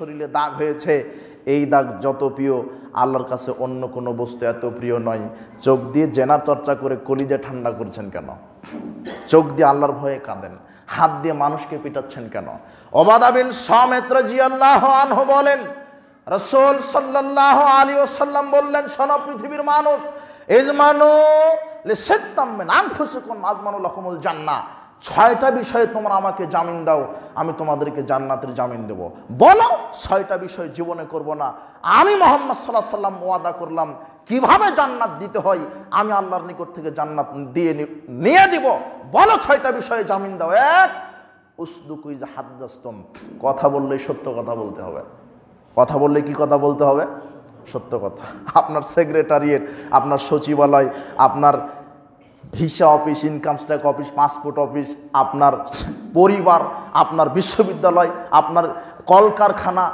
শরীরে দাগ হয়েছে, এই দাগ যত প্রিয় আল্লাহর কাছে অন্য কোনো বস্তু এত প্রিয় নয়। চোখ দিয়ে জেনার চর্চা করে কলিজা ঠান্ডা করছেন কেন? চোখ দিয়ে আল্লাহর ভয়ে কাঁদেন, হাত দিয়ে মানুষকে পিটাচ্ছেন কেন? ওবাদা বিন সামিত রাদিয়াল্লাহু আনহু বলেন, রাসূল সাল্লাল্লাহু আলাইহি ওয়াসাল্লাম বললেন, শোনো পৃথিবীর মানুষ, ইজমানু লিসিত্তাম মিন আনফুসিকুম আজমানু লাকুমুল জান্নাহ। 6টা বিষয়ে তোমরা আমাকে জামিন দাও, আমি তোমাদেরকে জান্নাতের জামিন দেব। বলো 6টা বিষয় জীবনে করব না, আমি মুহাম্মদ সাল্লাল্লাহু আলাইহি ওয়াসাল্লাম ওয়াদা করলাম কিভাবে জান্নাত দিতে হয় আমি আল্লাহর নিকট থেকে জান্নাত দিয়ে নিয়ে দিব। বলো 6টা বিষয়ে জামিন দাও। 1, উসদুকু ইযা হাদাসতুম, কথা বললেই সত্য কথা বলতে হবে। কথা বললে কি কথা বলতে হবে? সত্য কথা। আপনার সেক্রেটারিয়েট, আপনার সচিবালয়, আপনার visa office, income tax office, passport office, আপনার পরিবার, আপনার বিশ্ববিদ্যালয়, আপনার কলকারখানা,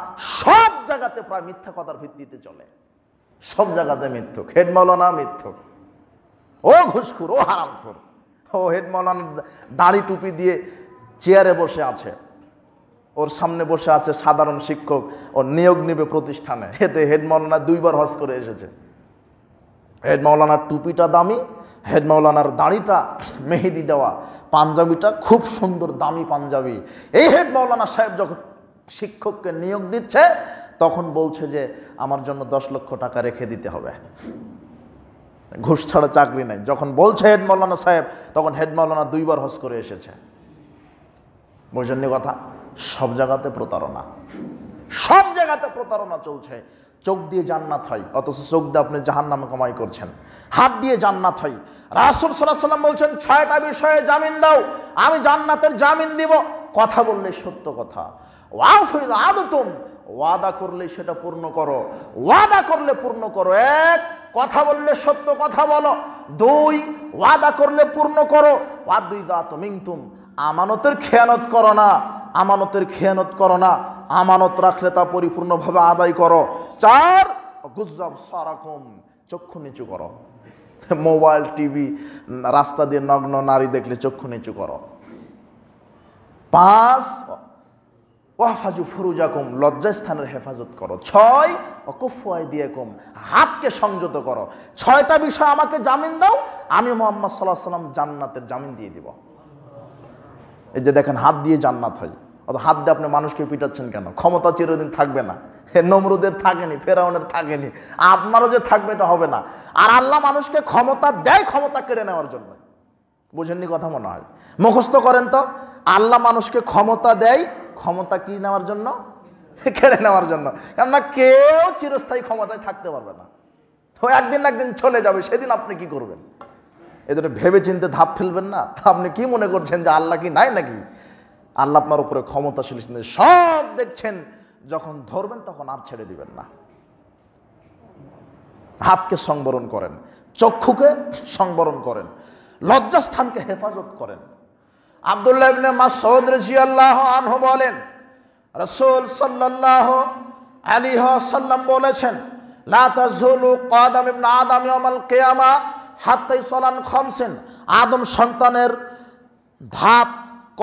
সব জায়গাতে প্রায় মিথ্যা কথার ভিত্তিতে চলে। সব জায়গাতে মিথ্যুক। হেড মৌলানা মিথ্যুক, ও ঘুষখোর, ও হারামখোর। ও হেড মৌলানা দাড়ি টুপি দিয়ে চেয়ারে বসে আছে, ওর সামনে বসে আছে সাধারণ শিক্ষক, ও নিয়োগ নেবে প্রতিষ্ঠানে। এতে হেড মৌলানা 2বার হজ করে এসেছে। হেড মৌলানার টুপিটা দামি, হেড মৌলানার দাড়িটা মেহেদি দেওয়া, পাঞ্জাবিটা খুব সুন্দর দামি পাঞ্জাবি। এই হেড মৌলানা সাহেব যখন শিক্ষককে নিয়োগ দিচ্ছে তখন বলছে যে আমার জন্য 10 লক্ষ টাকা রেখে দিতে হবে, ঘুষ ছাড়া চাকরি নেই। যখন বলছে হেড মৌলানা সাহেব, তখন হেড মৌলানা 2বার হজ করে এসেছে। বুঝেননি কথা? সব জায়গাতে প্রতারণা, সব জায়গাতে প্রতারণা চলছে। চোখ দিয়ে জান্নাত হয়, অথচ চোখ দিয়ে আপনি জাহান্নামে কামাই করছেন। হাত দিয়ে জান্নাত হয়। রাসূল সাল্লাল্লাহু আলাইহি ওয়াসাল্লাম বলছেন 6টা বিষয়ে জামিন দাও, আমি জান্নাতের জামিন দিব। কথা বললে সত্য কথা। ওয়াফু ইযা আদতুম, ওয়াদা করলে সেটা পূর্ণ করো। ওয়াদা করলে পূর্ণ করো। 1, কথা বললে সত্য কথা বলো। 2, ওয়াদা করলে পূর্ণ করো। ওয়াদু ইযা তুমিনতুম, আমানতের খেয়ানত করো না। আমানতের খেয়ানত করো না, আমানত রাখলে তা পরিপূর্ণভাবে আদায় করো। 4, গুজ্জাব সারাকুম, চক্ষু নিচু করো। মোবাইল, টিভি, রাস্তা দিয়ে নগ্ন নারী দেখলে চক্ষু নিচু করো। 5, ওয়াহফাজু ফুরুজাকুম, লজ্জাস্থানের হেফাজত করো। 6, ওয়াকুফু আইদিয়াকুম, হাতকে সংযত করো। 6টা বিষয় আমাকে জামিন দাও, আমি মুহাম্মদ সাল্লাল্লাহু আলাইহি ওয়াসাল্লাম জান্নাতের জামিন দিয়ে দিব। এই যে দেখেন, হাত দিয়ে জান্নাত হয়, অত হাত দিয়ে আপনি মানুষকে পিটাচ্ছেন কেন? ক্ষমতা চিরদিন থাকবে না। নমরুদের থাকেনি, ফেরাউনের থাকেনি, আপনারও যে থাকবে এটা হবে না। আর আল্লাহ মানুষকে ক্ষমতা দেয় ক্ষমতা কেড়ে নেওয়ার জন্য। বুঝেননি কথা? মনে হয় মুখস্থ করেন তো। আল্লাহ মানুষকে ক্ষমতা দেয় ক্ষমতা কি নেওয়ার জন্য? কেড়ে নেওয়ার জন্য। কেননা কেউ চিরস্থায়ী ক্ষমতায় থাকতে পারবে না, তো একদিন না একদিন চলে যাবে, সেদিন আপনি কি করবেন? এদের ভেবে চিনতে ধাপ ফেলবেন না। আপনি কি মনে করছেন যে আল্লাহ কি নাই নাকি? আল্লাহ আপনার উপরে ক্ষমতাশীল, সব দেখছেন। যখন ধরবেন তখন আর ছেড়ে দিবেন না। হাতকে সংবরণ করেন, চক্ষুকে সংবরণ করেন, লজ্জাস্থানকে হেফাজত করেন। আব্দুল্লাহ ইবনে মাসউদ রাদিয়াল্লাহু আনহু বলেন, রাসূল সাল্লাল্লাহু আলাইহি ওয়াসাল্লাম বলেছেন, লা তাযুলু কদাম ইবনে আদম ইয়াউমাল কিয়ামা হাত্তা ইসলান খামসিন, আদম সন্তানের ধাপ,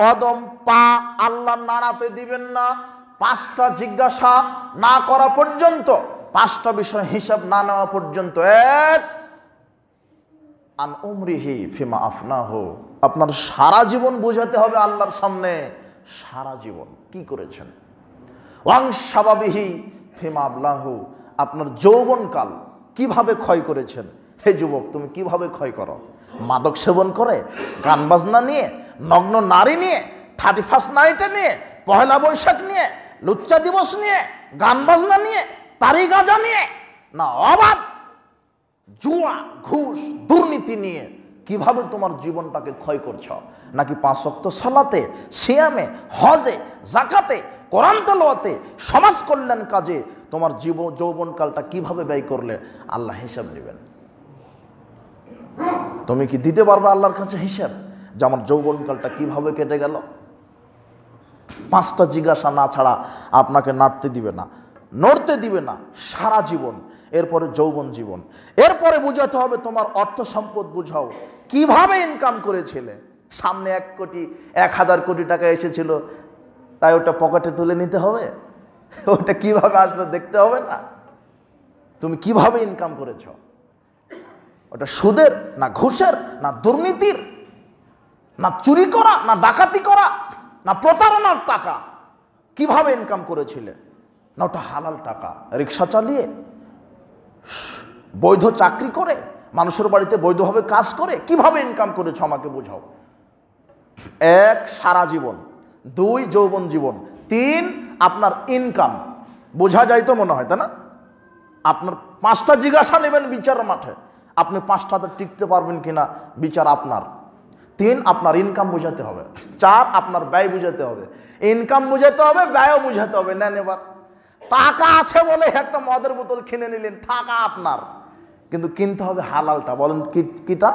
কদম, পা আল্লাহ নাড়াতে দিবেন না 5টা জিজ্ঞাসা না করা পর্যন্ত, 5টা বিষয় হিসাব না নেওয়া পর্যন্ত। 1, আন উমরিহি ফিমা আফনাহু, আপনার সারা জীবন বোঝাতে হবে আল্লাহর সামনে, সারা জীবন কি করেছেন। ওয়াং শাবাবিহি ফিমা আবলাহু, আপনার যৌবনকাল কিভাবে ক্ষয় করেছেন। হে যুবক, তুমি কিভাবে ক্ষয় করো? মাদক সেবন করে, গান বাজনা নিয়ে, নগ্ন নারী নিয়ে, 31st নাইটে নিয়ে, পহেলা বৈশাখ নিয়ে, লুচ্চা দিবস নিয়ে, গান বাজনা নিয়ে, তারি গাঁজা নিয়ে, না অবাধ জুয়া, ঘুষ, দুর্নীতি নিয়ে কিভাবে তোমার জীবনটাকে ক্ষয় করছো? নাকি 5 ওয়াক্ত সালাতে, সিয়ামে, হজে, যাকাতে, কোরআন তেলাওয়াতে, সমাজ কল্যাণ কাজে তোমার যৌবনকালটা কিভাবে ব্যয় করলে? আল্লাহ হিসাব নেবেন। তুমি কি দিতে পারবে আল্লাহর কাছে হিসাব যে আমার যৌবনকালটা কিভাবে কেটে গেল? 5টা জিজ্ঞাসা না ছাড়া আপনাকে নাড়তে দিবে না, নড়তে দিবে না সারা জীবন। এরপরে যৌবন জীবন, এরপরে বুঝাতে হবে তোমার অর্থ সম্পদ বুঝাও, কিভাবে ইনকাম করেছিলে। সামনে 1 কোটি 1000 কোটি টাকা এসেছিল, তাই ওটা পকেটে তুলে নিতে হবে? ওটা কিভাবে আসলো দেখতে হবে না? তুমি কিভাবে ইনকাম করেছো? ওটা সুদের না ঘুষের না দুর্নীতির না চুরি করা না ডাকাতি করা না প্রতারণার টাকা? কিভাবে ইনকাম করেছিলে? না ওটা হালাল টাকা, রিক্সা চালিয়ে, বৈধ চাকরি করে, মানুষের বাড়িতে বৈধভাবে কাজ করে কিভাবে ইনকাম করেছো আমাকে বোঝাও। 1 সারা জীবন, 2 যৌবন জীবন, 3 আপনার ইনকাম। বোঝা যায় তো মনে হয়, তাই না? আপনার 5টা জিজ্ঞাসা নেবেন বিচার মাঠে, আপনি 5টাতে টিকতে পারবেন কিনা বিচার আপনার। 3 আপনার ইনকাম বুঝাতে হবে। 4 আপনার ব্যয় বুঝাতে হবে। ইনকাম বুঝাতে হবে, ব্যয়ও বুঝাতে হবে। নেন এবার, টাকা আছে বলে একটা মদের বোতল কিনে নিলেন, টাকা আপনার, কিন্তু কিনতে হবে হালালটা। বলেন কিটা?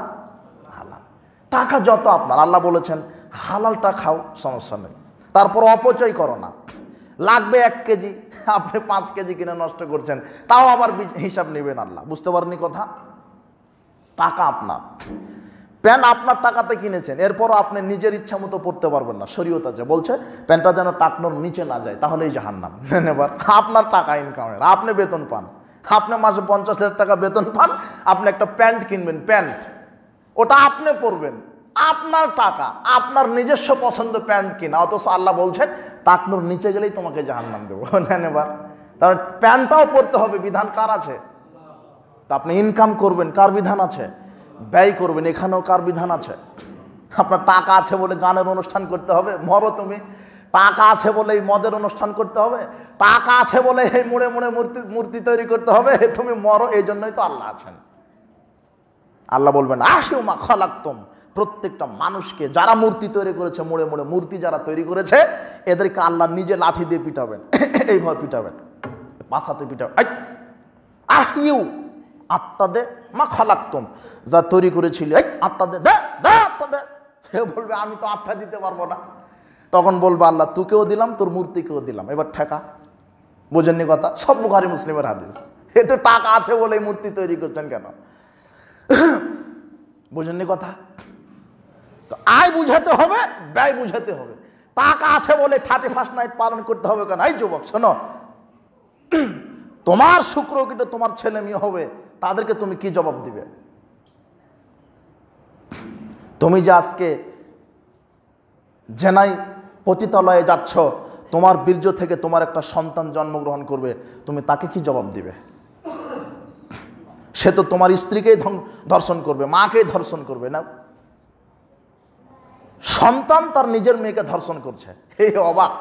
হালাল টাকা যত আপনার। আল্লাহ বলেছেন হালালটা খাও, সমস্যা নেই। তারপর অপচয় করো না। লাগবে 1 কেজি, আপনি 5 কেজি কিনে নষ্ট করছেন, তাও আবার হিসাব নেবেন আল্লাহ। বুঝতে পারেননি কথা? টাকা আপনার, প্যান্ট আপনার টাকাতে কিনেছেন, এরপরও আপনি নিজের ইচ্ছা মতো পড়তে পারবেন না। শরীয়ত আছে, বলছে প্যান্টটা যেন টাকনোর নিচে না যায়, তাহলেই জাহান্নাম। এবার আপনার টাকা ইনকামের, আপনি বেতন পান, আপনি মাসে 50,000 টাকা বেতন পান, আপনি একটা প্যান্ট কিনবেন, প্যান্ট ওটা আপনি পরবেন, আপনার টাকা, আপনার নিজস্ব পছন্দ প্যান্ট কিনা, অথচ আল্লাহ বলছেন টাকনোর নিচে গেলেই তোমাকে জাহান্নাম দেবো। নেন এবার, তাহলে প্যান্টটাও পরতে হবে, বিধান কার আছে? তা আপনি ইনকাম করবেন, কার বিধান আছে? ব্যয় করবেন, এখানেও কার বিধান আছে? আপনার টাকা আছে বলে গানের অনুষ্ঠান করতে হবে? মরো তুমি। টাকা আছে বলে এই মদের অনুষ্ঠান করতে হবে? টাকা আছে বলে এই মুড়ে মুড়ে মূর্তি তৈরি করতে হবে? তুমি মরো, এই জন্যই তো আল্লাহ আছেন। আল্লাহ বলবেন আশিউমা খালাকতুম, প্রত্যেকটা মানুষকে যারা মূর্তি তৈরি করেছে, মুড়ে মুড়ে মূর্তি যারা তৈরি করেছে, এদেরকে আল্লাহ নিজে লাঠি দিয়ে পিটাবেন, এইভাবে পিটাবেন, পাশাতে পিটাবেন। আহিউ, আত্মা দে, মা খালাকতুম, যা তৈরি করেছিল, এই আত্মা দে, দে আত্মা দে। সে বলবে আমি তো আত্মা দিতে পারবো না। তখন বলবে আল্লাহ তোকেও দিলাম, তোর মূর্তিকেও দিলাম, এবার ঠেকা। বোঝেননি কথা? সব বুখারী মুসলিমের হাদিস। এ তো টাকা আছে বলে মূর্তি তৈরি করছেন কেন? বোঝেননি কথা? তো আয় বুঝাতে হবে, ব্যয় বুঝাতে হবে। টাকা আছে বলে 31st নাইট পালন করতে হবে কেন? এই যুবক শোনো, তোমার শুক্র কিন্তু তোমার ছেলে মেয়ে হবে, তাদেরকে তুমি কি জবাব দিবে? তুমি যে আজকে জেনাই পতিতালয়ে যাচ্ছ, তোমার বীর্য থেকে তোমার একটা সন্তান জন্মগ্রহণ করবে, তুমি তাকে কি জবাব দিবে? সে তো তোমার স্ত্রীকেই ধর্ষণ করবে, মাকেই ধর্ষণ করবে না? সন্তান তার নিজের মেয়েকে ধর্ষণ করছে, হে অবাক!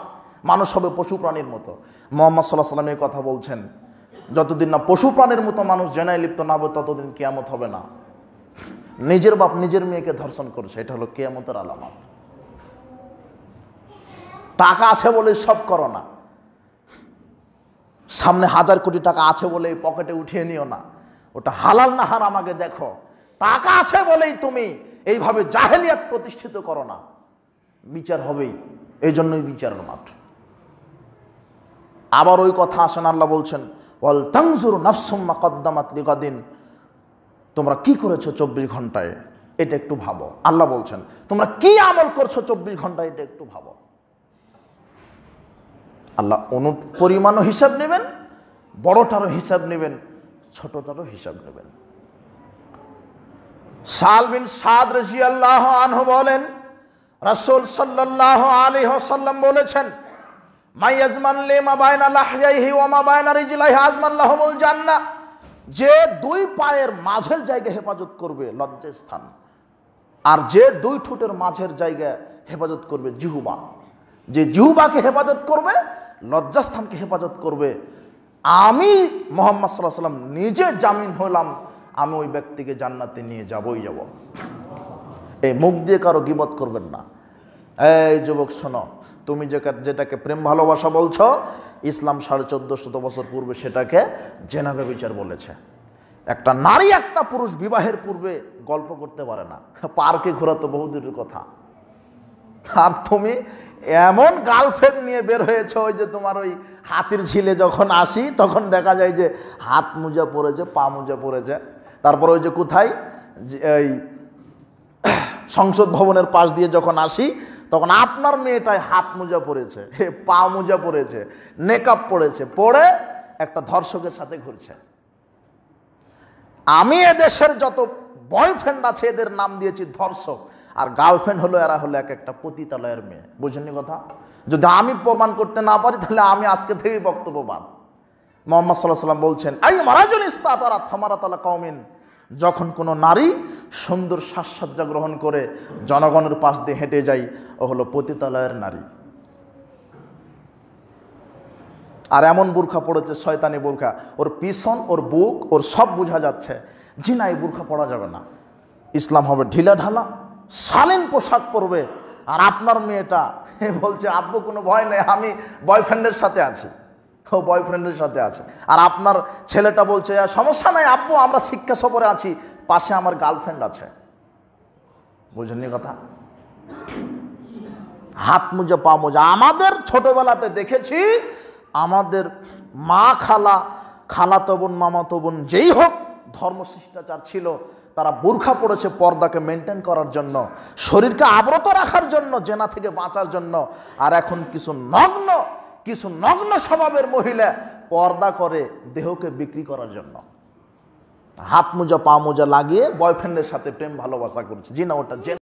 মানুষ হবে পশু প্রাণীর মতো। মুহাম্মদ সাল্লাল্লাহু আলাইহি ওয়াসাল্লাম এই কথা বলছেন, যতদিন না পশু প্রাণীর মতো মানুষ জেনায় লিপ্ত না হবে, ততদিন কিয়ামত হবে না। নিজের বাপ নিজের মেয়েকে ধর্ষণ করছে, এটা হলো কিয়ামতের আলামত। টাকা আছে বলে সব করো না, সামনে 1000 কোটি টাকা আছে বলে পকেটে উঠিয়ে নিও না, ওটা হালাল না হারাম আগে দেখো। টাকা আছে বলেই তুমি এইভাবে জাহেলিয়াত প্রতিষ্ঠিত করো না, বিচার হবেই। এই জন্যই বিচারের মাঠ। আবার ওই কথা আসেন, আল্লাহ বলছেন ওয়াল তানজুর নাফসুম মা কদ্দামাত লিগাদিন, তোমরা কি করেছো 24 ঘন্টায়, এটা একটু ভাবো। আল্লাহ বলছেন তোমরা কি আমল করছো 24 ঘন্টায়, এটা একটু ভাবো। আল্লাহ পরিমাণও হিসাব নেবেন, বড়টারও হিসাব নেবেন, ছোটটারও হিসাব নেবেন। সাল বিন সাদ রাদিয়াল্লাহু আনহু বলেন, রাসূল সাল্লাল্লাহু আলাইহি ওয়াসাল্লাম বলেছেন, মাইয়াজমান লিমা বাইনা লাহইহি ওয়া মা বাইনা রিজলাইহি আজমান লাহুমুল জান্নাহ, যে 2 পায়ের মাঝের জায়গা হেফাজত করবে লজ্জাস্থান, আর যে 2 ঠোঁটের মাঝের জায়গা হেফাজত করবে জিহ্বা, যে জিহ্বাকে হেফাজত করবে, লজ্জাস্থানকে হেফাজত করবে, আমি মুহাম্মদ সাল্লাল্লাহু আলাইহি ওয়াসাল্লাম নিজে জামিন হলাম, আমি ওই ব্যক্তিকে জান্নাতে নিয়ে যাবই যাব। এই মুখ দিয়ে কারো গীবত করবেন না। এই যুবক শোনো, তুমি যেটাকে প্রেম ভালোবাসা বলছো, ইসলাম 1450 বছর পূর্বে সেটাকে জেনা ব্যভিচার বলেছে। একটা নারী একটা পুরুষ বিবাহের পূর্বে গল্প করতে পারে না, পার্কে ঘোরা তো বহুদূরের কথা। আর তুমি এমন গার্লফ্রেন্ড নিয়ে বের হয়েছ, ওই যে তোমার ওই হাতির ঝিলে যখন আসি তখন দেখা যায় যে হাত মোজা পরেছে, পা মোজা পরেছে। তারপর ওই যে কোথায় এই সংসদ ভবনের পাশ দিয়ে যখন আসি তখন আপনার মেয়েটাই হাত মোজা পরেছে, পা মোজা পরেছে, নেকআপ পরেছে, পরে একটা ধর্ষকের সাথে ঘুরছে। আমি এদেশের যত বয়ফ্রেন্ড আছে এদের নাম দিয়েছি ধর্ষক, আর গার্লফ্রেন্ড হলো এরা হলো এক একটা পতিতালয়ের মেয়ে। বুঝেননি কথা? যদি আমি প্রমাণ করতে না পারি তাহলে আমি আজকে থেকেই বক্তব্যবাদ। মুহাম্মদ সাল্লাল্লাহু আলাইহি ওয়াসাল্লাম বলছেন, আই মারাজুন ইস্তাতারাত ফামারাত আলা কওমিন, যখন কোনো নারী সুন্দর সাজসজ্জা গ্রহণ করে জনগণের পাশ দিয়ে হেঁটে যায়, ও হলো পতিতালয়ের নারী। আর এমন বোরখা পড়েছে, শয়তানি বোরখা, ওর পিছন, ওর বুক, ওর সব বোঝা যাচ্ছে। জি না, এই বোরখা পরা যাবে না, ইসলাম হবে ঢিলা ঢালা, শালীন পোশাক পরবে। আর আপনার মেয়েটা বলছে আব্বু কোনো ভয় নেই, আমি বয়ফ্রেন্ডের সাথে আছি, ও বয়ফ্রেন্ডের সাথে আছে। আর আপনার ছেলেটা বলছে সমস্যা নাই আব্বু, আমরা শিক্ষা সফরে আছি, পাশে আমার গার্লফ্রেন্ড আছে। বুঝেননি কথা? হাত মোজা পা মোজা। আমাদের ছোটবেলাতে দেখেছি আমাদের মা, খালা, খালাতো বোন, মামাতো বোন যেই হোক, ধর্ম শিষ্টাচার ছিল, তারা বোরখা পড়েছে পর্দাকে মেনটেন করার জন্য, শরীরকে আবৃত রাখার জন্য, জেনা থেকে বাঁচার জন্য। আর এখন কিছু নগ্ন স্বভাবের মহিলা পর্দা করে দেহকে বিক্রি করার জন্য, হাত মোজা পা মোজা লাগিয়ে বয়ফ্রেন্ডের সাথে প্রেম ভালোবাসা করছে। জি না, ওটা